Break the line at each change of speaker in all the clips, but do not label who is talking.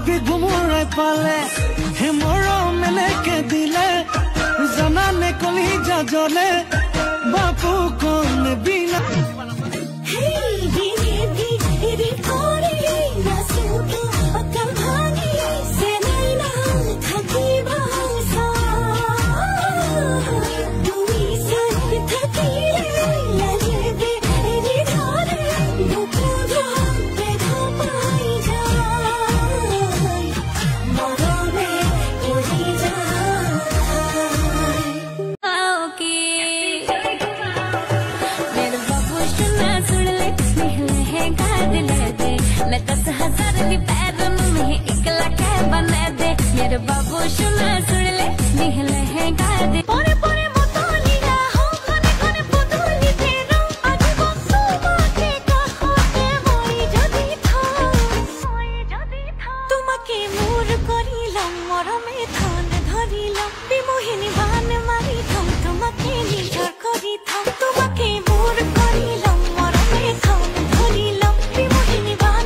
কবি ঘুমুৰাই পালে হে মৰম এনেকে দিলে জানানে কলিজা জ্বলে বাপু কোন বিনা मैं 10,000 की पैरों में 1 लाख बना दे मेरे बाबू सुना सुन ले निहले हैं गादे पोरे पोरे मोतोलिया हो कोने कोने पुतुली तेरो आज बसो बाके कहते होई जदी था तुमके मोर करिला मरमे थान धरिला बिमोहिनी बान मारी थम तुमके निजर करी था तुमके मोर करिला मरमे थान धरिला बिमोहिनी बान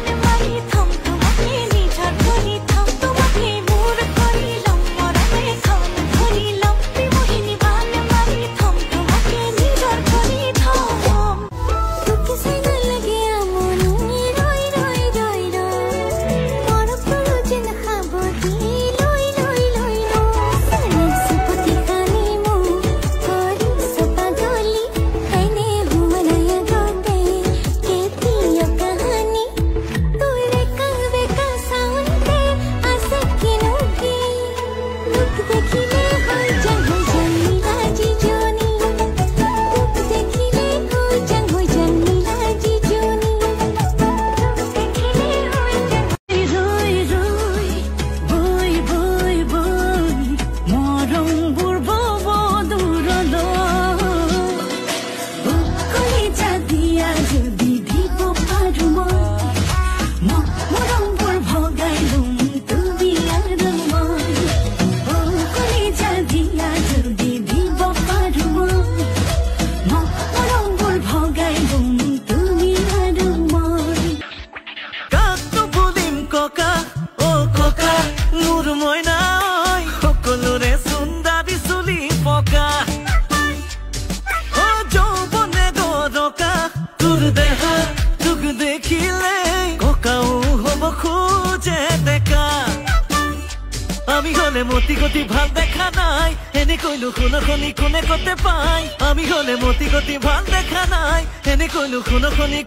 আমি হলে মতি গতি ভাল দেখা নাই এনে কইলো খুনখনি কোনে করতে পাই আমি হলে মতি গতি ভাল দেখা নাই এনে কইলো খুনখনি